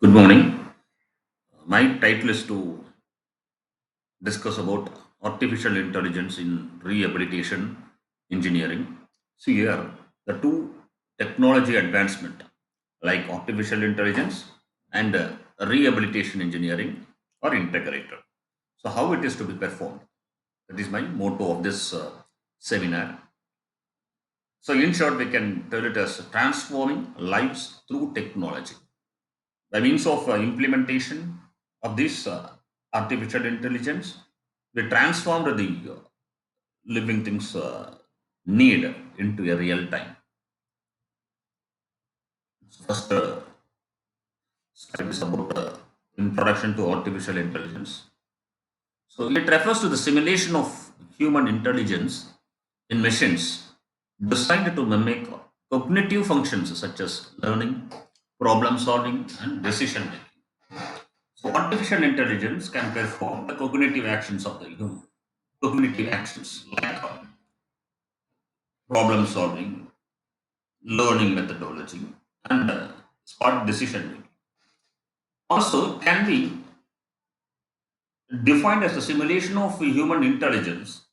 Good morning. My title is to discuss about artificial intelligence in rehabilitation engineering. See here, the two technology advancement like artificial intelligence and rehabilitation engineering are integrated. So how it is to be performed? That is my motto of this seminar. So in short, we can tell it as transforming lives through technology. By means of implementation of this artificial intelligence, we transformed the living things need into a real time. First, step is about introduction to artificial intelligence. So it refers to the simulation of human intelligence in machines designed to mimic cognitive functions such as learning, problem solving, and decision making. So artificial intelligence can perform the cognitive actions of the human. Cognitive actions like problem solving, learning methodology, and smart decision making. Also, can be defined as a simulation of human intelligence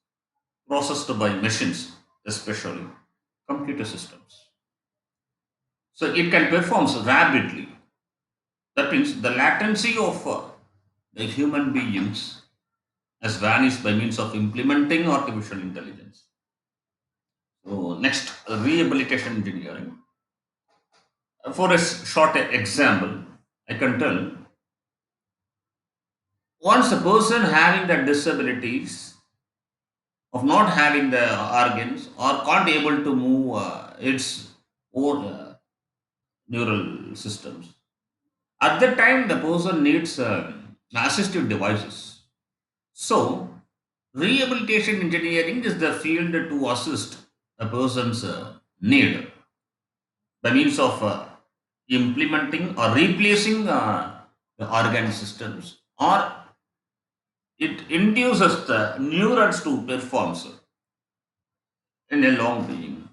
processed by machines, especially computer systems. So it can perform rapidly. That means the latency of the human beings has vanished by means of implementing artificial intelligence. So next, rehabilitation engineering. For a short example, I can tell once a person having the disabilities of not having the organs or can't able to move its own neural systems, at that time the person needs assistive devices. So rehabilitation engineering is the field to assist a person's need by means of implementing or replacing the organ systems, or it induces the neurons to perform in a long being.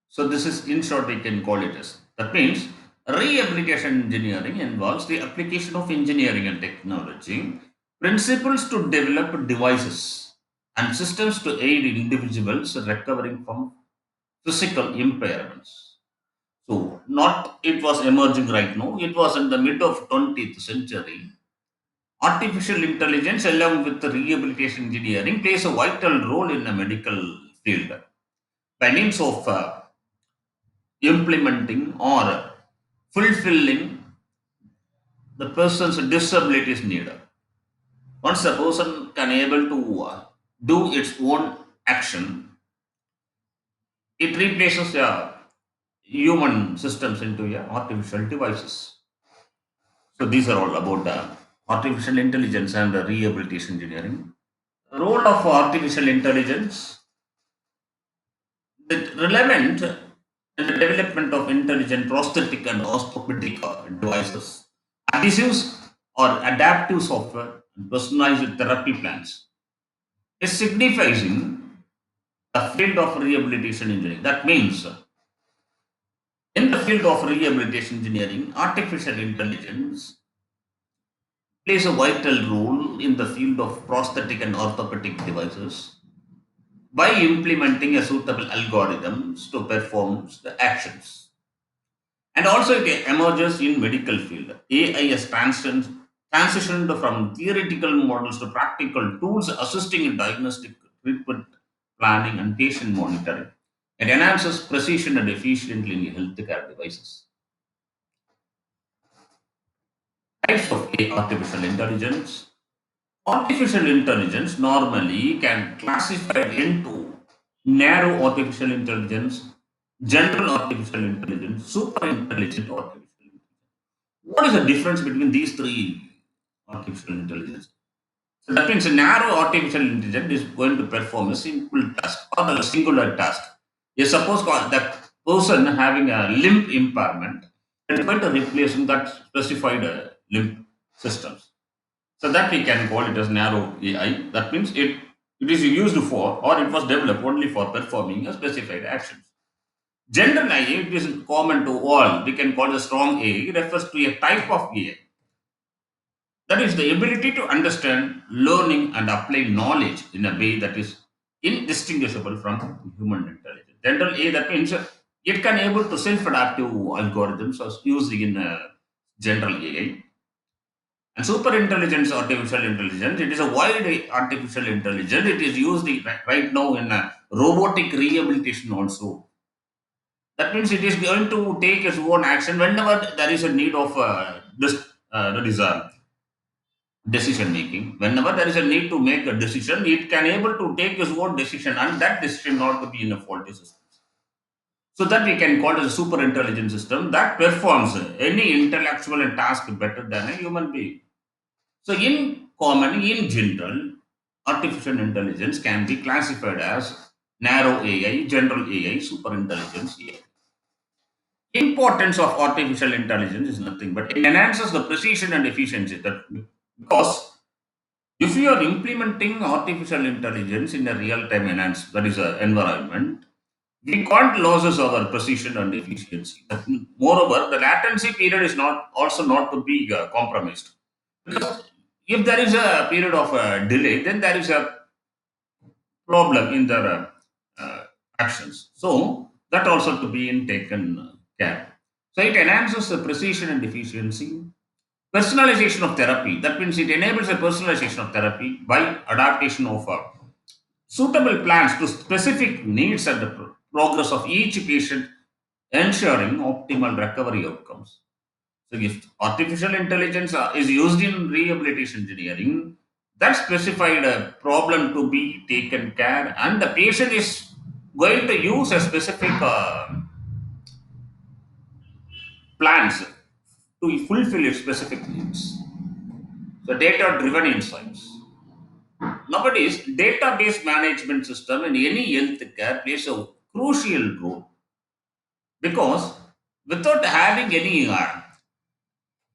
So this is in short we can call it as. That means rehabilitation engineering involves the application of engineering and technology principles to develop devices and systems to aid individuals recovering from physical impairments. So not it was emerging right now. It was in the mid of 20th century. Artificial intelligence, along with the rehabilitation engineering, plays a vital role in the medical field by means of implementing or fulfilling the person's disabilities need. Once a person can able to do its own action, it replaces human systems into artificial devices. So these are all about artificial intelligence and rehabilitation engineering. Role of artificial intelligence, the relevant in the development of intelligent prosthetic and orthopedic devices, adhesives or adaptive software, and personalized therapy plans. It signifies in the field of rehabilitation engineering. That means in the field of rehabilitation engineering, artificial intelligence plays a vital role in the field of prosthetic and orthopedic devices by implementing a suitable algorithms to perform the actions. And also it emerges in medical field. AI has transitioned from theoretical models to practical tools assisting in diagnostic, treatment planning, and patient monitoring. It enhances precision and efficiently in healthcare devices. Types of artificial intelligence. Artificial intelligence normally can classify into narrow artificial intelligence, general artificial intelligence, super intelligent artificial intelligence. What is the difference between these three artificial intelligence? So that means a narrow artificial intelligence is going to perform a simple task or a singular task. You suppose that person having a limb impairment, it is going to replace that specified limb systems. So that we can call it as narrow AI. That means it is used for or it was developed only for performing a specified actions. General AI, it is common to all. We can call the strong AI, refers to a type of AI. That is the ability to understand, learning, and apply knowledge in a way that is indistinguishable from human intelligence. General AI, that means it can able to self-adaptive algorithms as used in general AI. And super intelligence, artificial intelligence, it is a wide artificial intelligence. It is used right now in robotic rehabilitation also. That means it is going to take its own action whenever there is a need of that is a decision making. Whenever there is a need to make a decision, it can able to take its own decision, and that decision not to be in a faulty system. So that we can call it a super intelligent system that performs any intellectual and task better than a human being. So, in common, in general, artificial intelligence can be classified as narrow AI, general AI, super intelligence AI. Importance of artificial intelligence is nothing but it enhances the precision and efficiency. That because if you are implementing artificial intelligence in a real-time enhanced that is a environment, we can't loses our precision and efficiency. Moreover, the latency period is not also not to be compromised. Because if there is a period of delay, then there is a problem in their actions. So that also to be in taken care. So it enhances the precision and efficiency. Personalization of therapy. That means it enables a personalization of therapy by adaptation of suitable plans to specific needs and the progress of each patient, ensuring optimal recovery outcomes. So, if artificial intelligence is used in rehabilitation engineering, that specified a problem to be taken care, and the patient is going to use a specific plans to fulfill its specific needs. So, data-driven insights. Nowadays, database management system in any healthcare plays a crucial role because without having any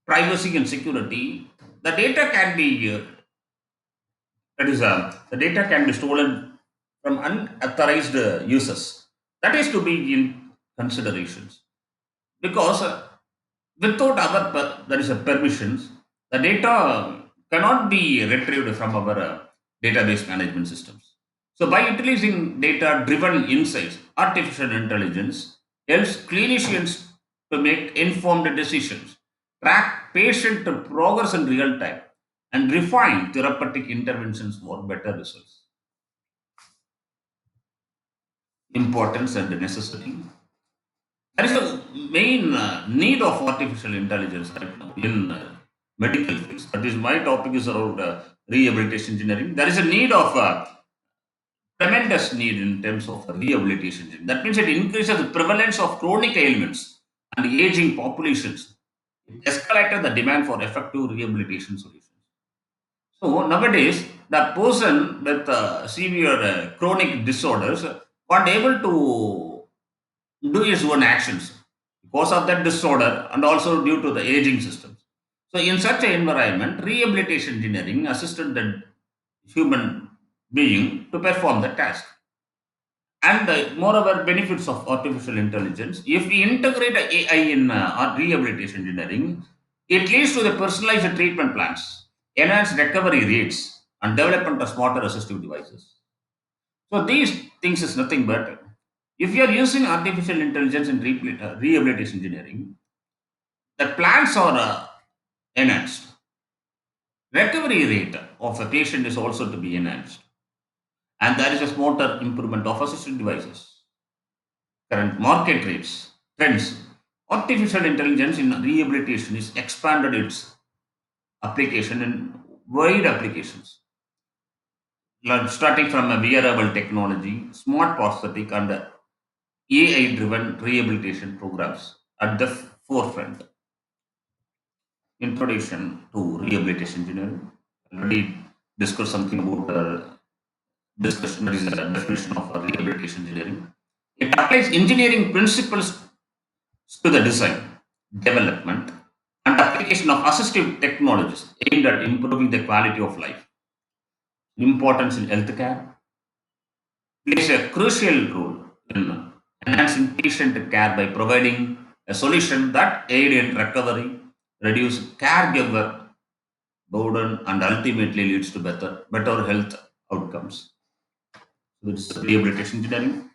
privacy and security, the data can be that is, the data can be stolen from unauthorized users. That is to be in considerations because without our there is a permissions, the data cannot be retrieved from our database management systems. So, by utilizing data-driven insights, artificial intelligence helps clinicians to make informed decisions, track patient progress in real time, and refine therapeutic interventions for better results. Importance and necessity. There is a main need of artificial intelligence right now in medical fields. That is, my topic is around rehabilitation engineering. There is a need of tremendous need in terms of rehabilitation. That means it increases the prevalence of chronic ailments and aging populations. It escalated the demand for effective rehabilitation solutions. So nowadays, the person with severe chronic disorders weren't able to do his own actions because of that disorder and also due to the aging systems. So in such an environment, rehabilitation engineering assisted the human being to perform the task. And moreover, benefits of artificial intelligence. If we integrate AI in rehabilitation engineering, it leads to the personalized treatment plans, enhanced recovery rates, and development of smarter assistive devices. So these things is nothing but if you are using artificial intelligence in rehabilitation engineering, the plans are enhanced. Recovery rate of a patient is also to be enhanced, and there is a smarter improvement of assistive devices. Current market rates, trends. Artificial intelligence in rehabilitation is expanded its application in wide applications, starting from a wearable technology, smart prosthetic, and AI-driven rehabilitation programs at the forefront. Introduction to rehabilitation engineering. Already discussed something about discussion that is the definition of rehabilitation engineering. It applies engineering principles to the design, development, and application of assistive technologies aimed at improving the quality of life. Importance in healthcare plays a crucial role in enhancing patient care by providing a solution that aid in recovery, reduce caregiver burden, and ultimately leads to better health outcomes. So this is rehabilitation engineering.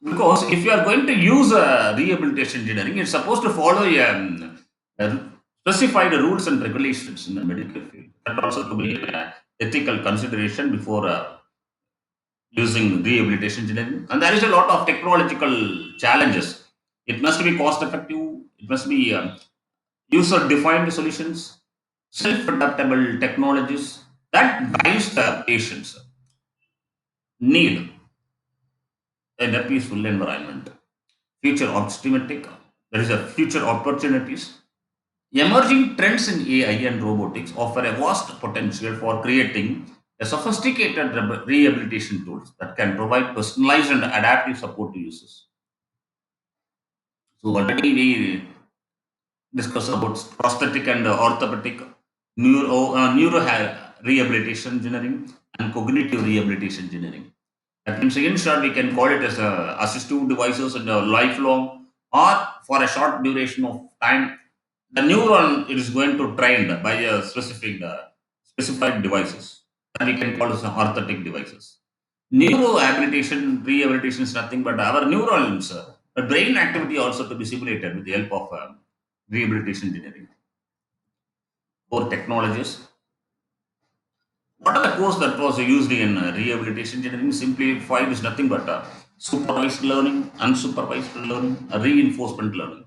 Because if you are going to use rehabilitation engineering, it's supposed to follow a specified rules and regulations in the medical field. And also to be ethical consideration before using rehabilitation engineering. And there is a lot of technological challenges. It must be cost effective. It must be user defined solutions, self adaptable technologies that guides the patients need in a peaceful environment. Future optimistic. There is a future opportunities. Emerging trends in AI and robotics offer a vast potential for creating a sophisticated rehabilitation tools that can provide personalized and adaptive support to users. So already we discussed about prosthetic and orthopedic rehabilitation engineering and cognitive rehabilitation engineering. That means in short, we can call it as assistive devices and lifelong or for a short duration of time. The neuron it is going to trained by a specified devices that we can call as orthotic devices. Rehabilitation is nothing but our neurons, the brain activity also to be simulated with the help of rehabilitation engineering or technologies. What are the course that was used in rehabilitation engineering? Simplified is nothing but supervised learning, unsupervised learning, reinforcement learning.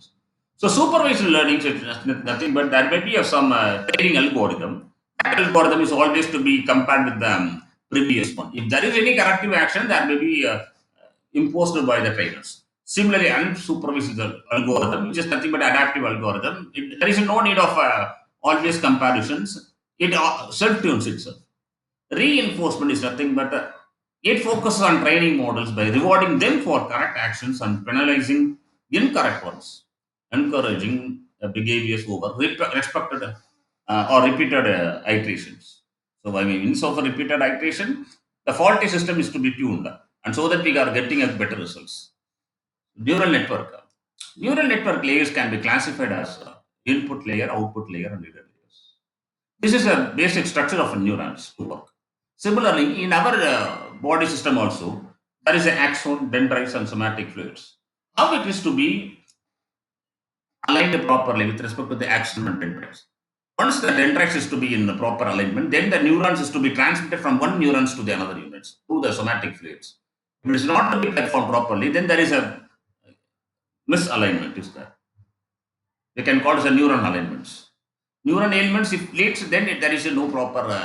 So supervised learning is nothing but there may be some training algorithm. That algorithm is always to be compared with the previous one. If there is any corrective action, that may be imposed by the trainers. Similarly, unsupervised algorithm, which is nothing but adaptive algorithm, there is no need of always comparisons. It self-tunes itself. Reinforcement is nothing but it focuses on training models by rewarding them for correct actions and penalizing incorrect ones, encouraging behaviors over respected or repeated iterations. So, by means of a repeated iteration, the faulty system is to be tuned, and so that we are getting a better results. Neural network. Neural network layers can be classified as input layer, output layer, and data layers. This is a basic structure of neurons to work. Similarly, in our body system also, there is an axon, dendrites, and somatic fluids. How it is to be aligned properly with respect to the axon and dendrites. Once the dendrites is to be in the proper alignment, then the neurons is to be transmitted from one neurons to the another units to the somatic fluids. If it is not to be performed properly, then there is a misalignment. Is there? We can call it as a neuron alignments. Neuron ailments, if leads, then there is a no proper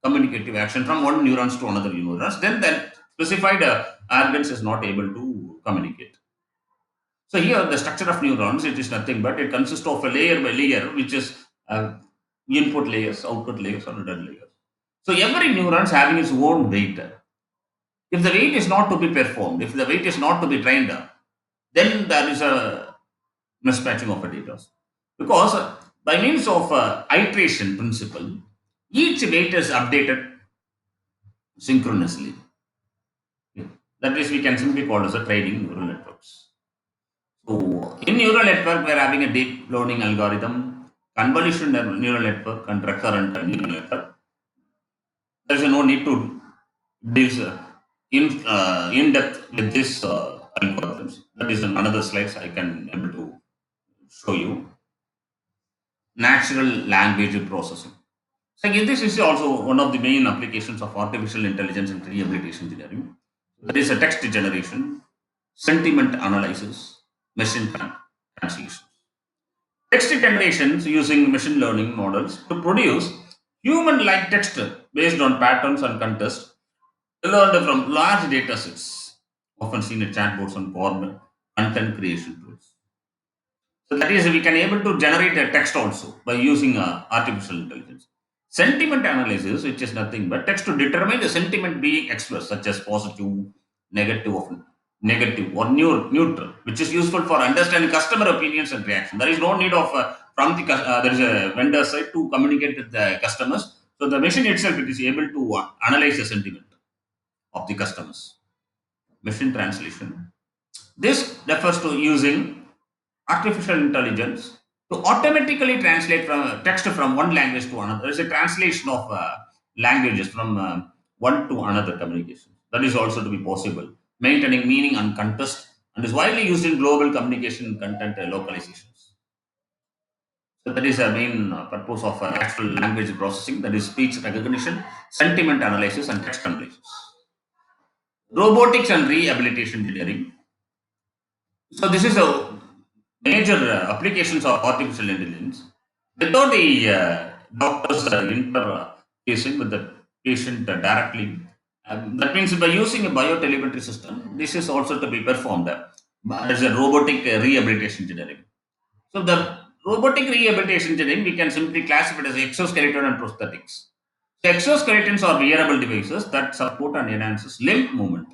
communicative action from one neurons to another neurons. Then the specified organs is not able to communicate. So here, the structure of neurons, it is nothing but it consists of a layer by layer, which is input layers, output layers, or hidden layers. So every neuron is having its own weight. If the weight is not to be performed, if the weight is not to be trained, then there is a mismatching of the data. Because by means of iteration principle, each weight is updated synchronously. Okay. That is, we can simply call as a training neural networks. So, in neural network, we are having a deep learning algorithm, convolution neural network, and recurrent neural network. There is no need to deal in depth with this algorithms. That is another slides I can able to show you. Natural language processing. So again, this is also one of the main applications of artificial intelligence in rehabilitation engineering. There is a text generation, sentiment analysis, translation. Text generations using machine learning models to produce human-like text based on patterns and context learned from large data sets, often seen in chatbots and content creation tools. So that is, we can able to generate a text also by using artificial intelligence. Sentiment analysis, which is nothing but text to determine the sentiment being expressed, such as positive, negative, or neutral, which is useful for understanding customer opinions and reaction. There is no need of from the there is a vendor side to communicate with the customers. So the machine itself it is able to analyze the sentiment of the customers. Machine translation. This refers to using artificial intelligence to automatically translate from text from one language to another. There is a translation of languages from one to another communication. That is also to be possible, maintaining meaning and context, and is widely used in global communication content localizations. So that is the main purpose of actual language processing, that is speech recognition, sentiment analysis, and text analysis. Robotics and rehabilitation engineering. So this is a major applications of artificial intelligence without the doctors interfacing with the patient directly. That means by using a biotelemetry system, this is also to be performed as a robotic rehabilitation engineering. So the robotic rehabilitation engineering, we can simply classify it as exoskeleton and prosthetics. So exoskeletons are wearable devices that support and enhances limb movement,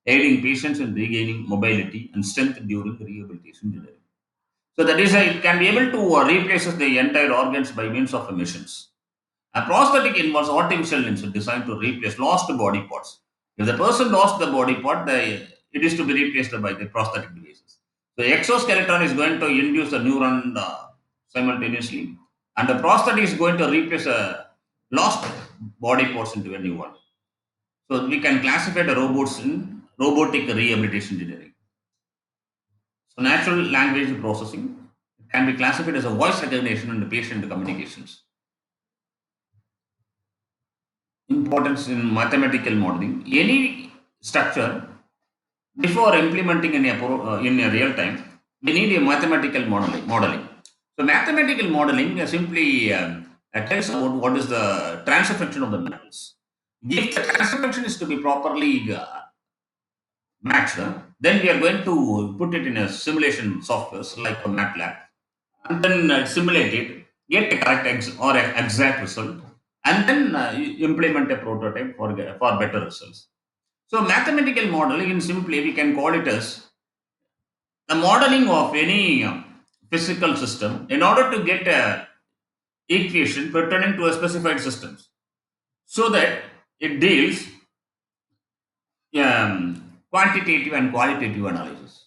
aiding patients in regaining mobility and strength during rehabilitation engineering. So that is, it can be able to replace the entire organs by means of machines. A prosthetic involves artificial limbs designed to replace lost body parts. If the person lost the body part, it is to be replaced by the prosthetic devices. The exoskeleton is going to induce a neuron simultaneously, and the prosthetic is going to replace a lost body parts into a new one. So we can classify the robots in robotic rehabilitation engineering. So natural language processing can be classified as a voice recognition and patient communications. Importance in mathematical modeling. Any structure before implementing in a real time, we need a mathematical modeling. So mathematical modeling simply tells about what is the transfer function of the metals. If the transfer function is to be properly matched, then we are going to put it in a simulation software like a MATLAB, and then simulate it, get a correct or an exact result, and then implement a prototype for better results. So mathematical modeling, in simply, we can call it as the modeling of any physical system in order to get a equation pertaining to a specified systems, so that it deals quantitative and qualitative analysis.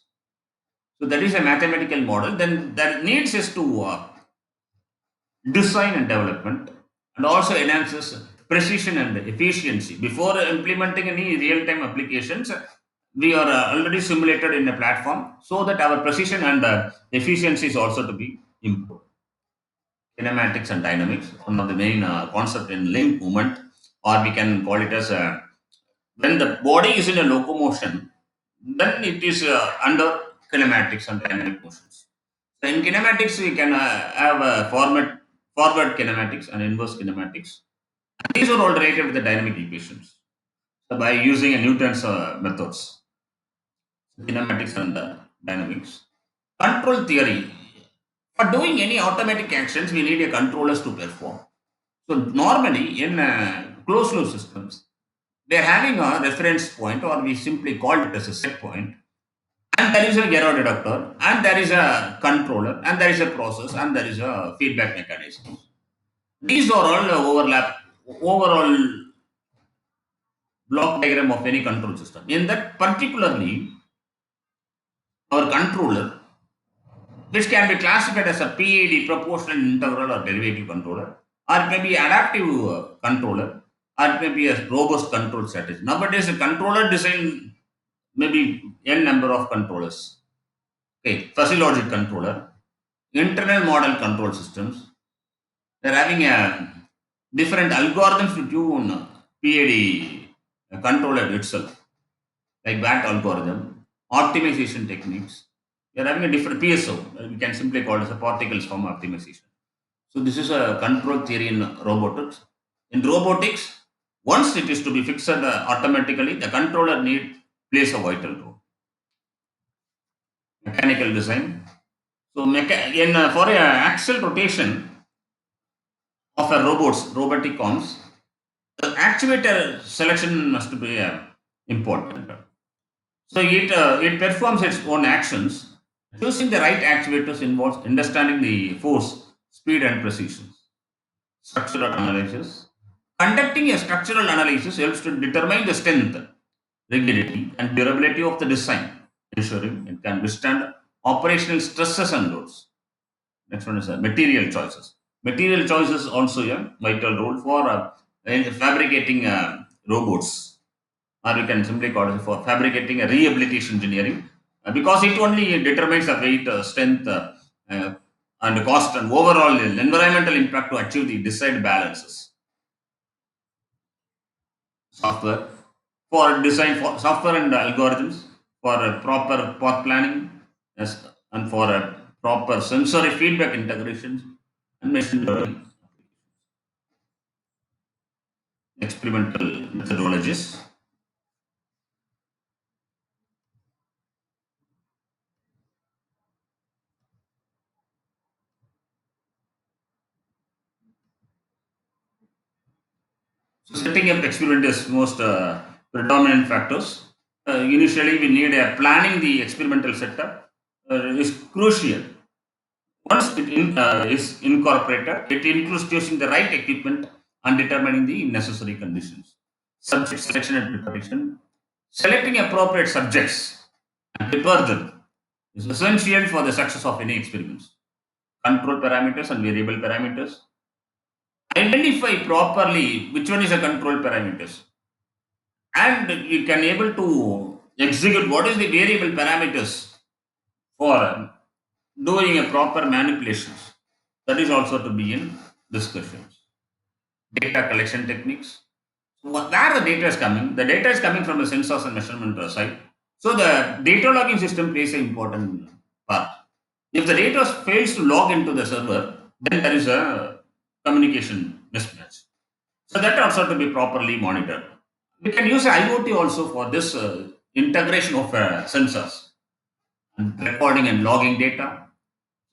So that is a mathematical model. Then that needs us to design and development, and also enhances precision and efficiency. Before implementing any real-time applications, we are already simulated in a platform so that our precision and efficiency is also to be improved. Kinematics and dynamics, one of the main concept in limb movement, or we can call it as when the body is in a locomotion, then it is under kinematics and dynamic motions. So in kinematics, we can have forward kinematics and inverse kinematics. These are all related with the dynamic equations. So by using a Newton's methods, kinematics and dynamics. Control theory. For doing any automatic actions, we need a controllers to perform. So normally in closed loop systems, they're having a reference point, or we simply call it as a set point, and there is a error deductor, and there is a controller, and there is a process, and there is a feedback mechanism. These are all overall block diagram of any control system. In that, particularly, our controller, which can be classified as a PID, proportional integral or derivative controller, or it may be adaptive controller, or it may be a robust control strategy. Nowadays, a controller design maybe n number of controllers. Okay, physiologic controller, internal model control systems. They're having a different algorithms to tune PID controller itself, like VAT algorithm, optimization techniques. They're having a different PSO. We can simply call it as a particles form optimization. So this is a control theory in robotics. In robotics, once it is to be fixed automatically, the controller need plays a vital role. Mechanical design. So for a axial rotation of a robotic arms, the actuator selection must be important. So it performs its own actions. Choosing the right actuators involves understanding the force, speed, and precision. Structural analysis. Conducting a structural analysis helps to determine the strength, rigidity, and durability of the design. ensuring it can withstand operational stresses and loads. Next one is material choices. Material choices also a vital role for in fabricating robots, or we can simply call it for fabricating a rehabilitation engineering, because it only determines the weight, strength, uh, and cost and overall environmental impact to achieve the desired balances. Software for design for software and algorithms for proper path planning, yes, and for proper sensory feedback integrations and machine learning experimental methodologies. So setting up experiment is most predominant factors. Initially, we need planning the experimental setup is crucial. Once is incorporated, it includes choosing the right equipment and determining the necessary conditions. Subject selection and preparation. Selecting appropriate subjects and prepare them is essential for the success of any experiments. Control parameters and variable parameters. Identify properly which one is a control parameters, and you can able to execute what is the variable parameters for doing a proper manipulations. That is also to be in discussions. Data collection techniques. So where the data is coming? The data is coming from the sensors and measurement side. So the data logging system plays an important part. If the data fails to log into the server, then there is a communication mismatch. So that also to be properly monitored. We can use IoT also for this integration of sensors and recording and logging data.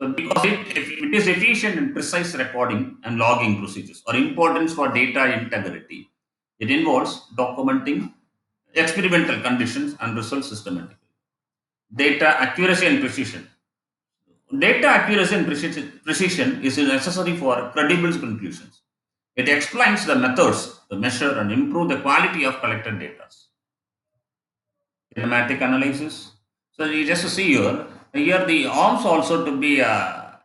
So because if it is efficient and precise recording and logging procedures are important for data integrity. It involves documenting experimental conditions and results systematically. Data accuracy and precision. Data accuracy and precision is necessary for credible conclusions. It explains the methods to measure and improve the quality of collected data. Kinematic analysis. So you just see here the arms also to be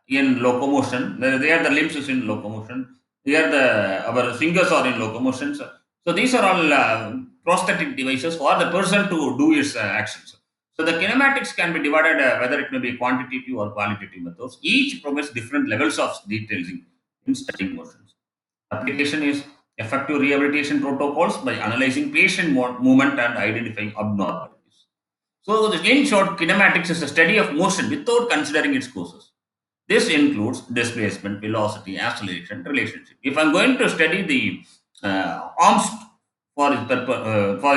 in locomotion. There the limbs is in locomotion. Here the our fingers are in locomotion. So these are all prosthetic devices for the person to do his actions. So the kinematics can be divided whether it may be quantitative or qualitative methods. Each provides different levels of detailing in studying motions. Application is effective rehabilitation protocols by analyzing patient movement and identifying abnormalities. So, in short, kinematics is a study of motion without considering its causes. This includes displacement, velocity, acceleration, relationship. If I'm going to study the arms for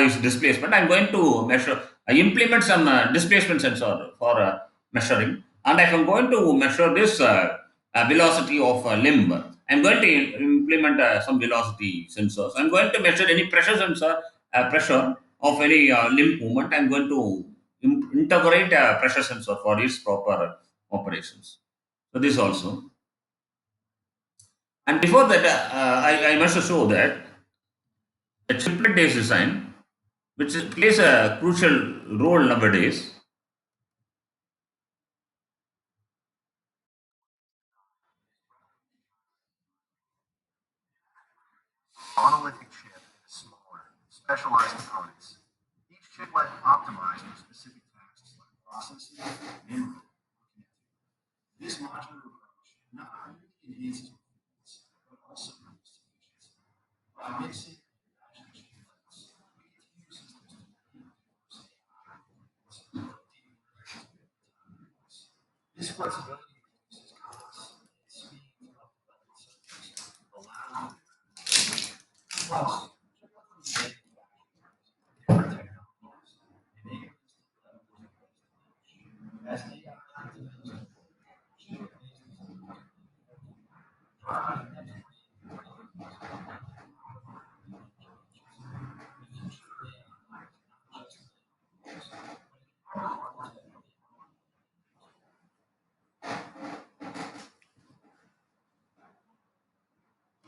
its displacement, I'm going to measure. I implement some displacement sensor for measuring, and if I'm going to measure this velocity of a limb, I'm going to implement some velocity sensors. I'm going to measure any pressure sensor, pressure of any limb movement. I'm going to integrate a pressure sensor for its proper operations. So this also. And before that, I must show that a chiplet-based design, which plays a crucial role nowadays.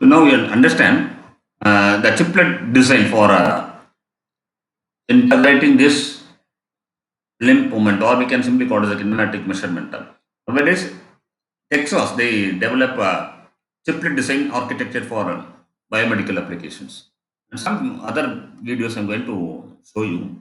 So now you understand the chiplet design for integrating this limb movement, or we can simply call it as a kinematic measurement. Nowadays, Texas, they develop a chiplet design architecture for biomedical applications. And some other videos I'm going to show you.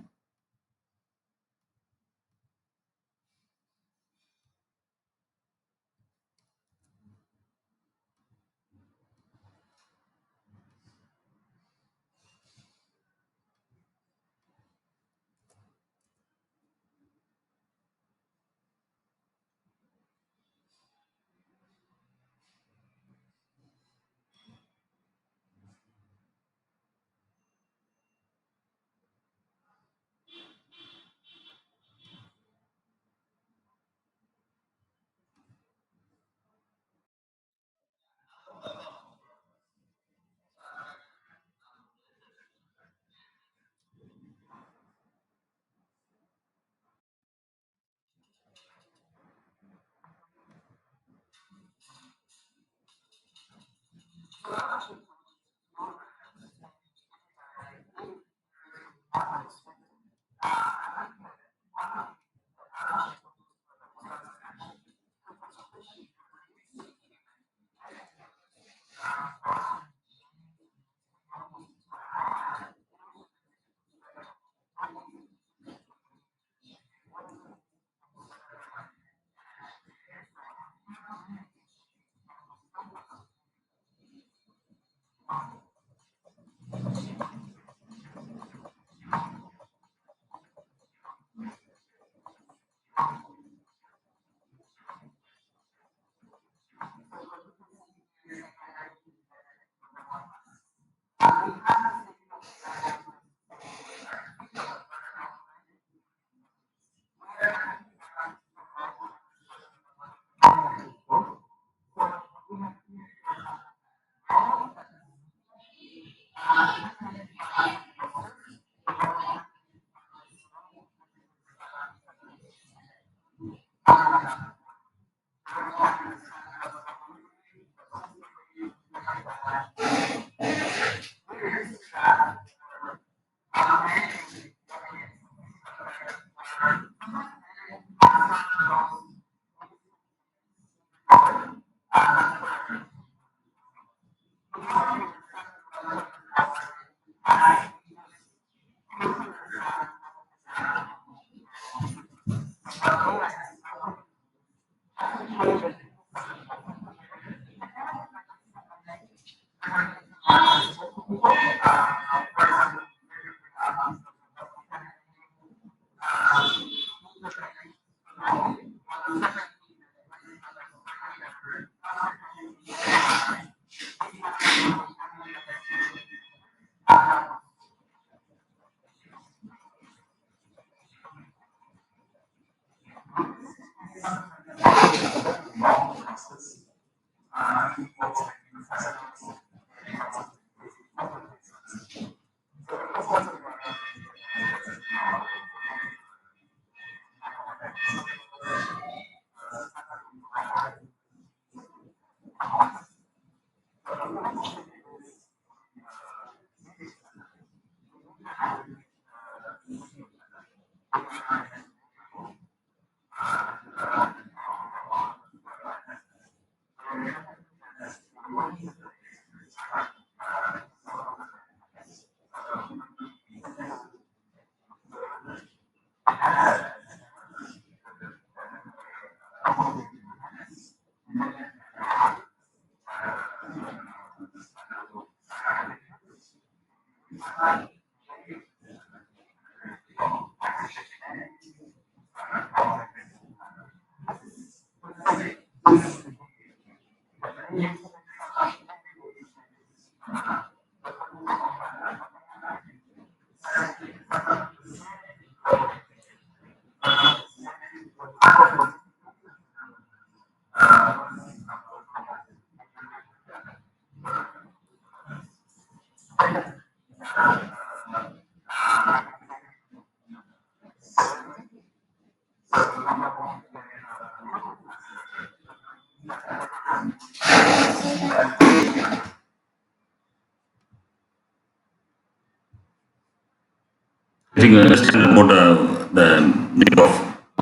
I think you understand about the need of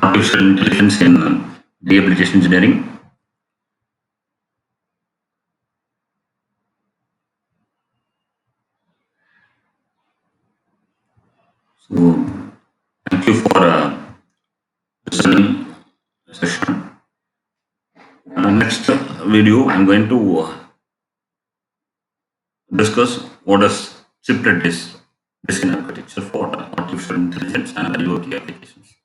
artificial intelligence in rehabilitation engineering. So, thank you for listening session. Next video, I'm going to discuss what is chiplet design architecture for artificial intelligence and IoT applications.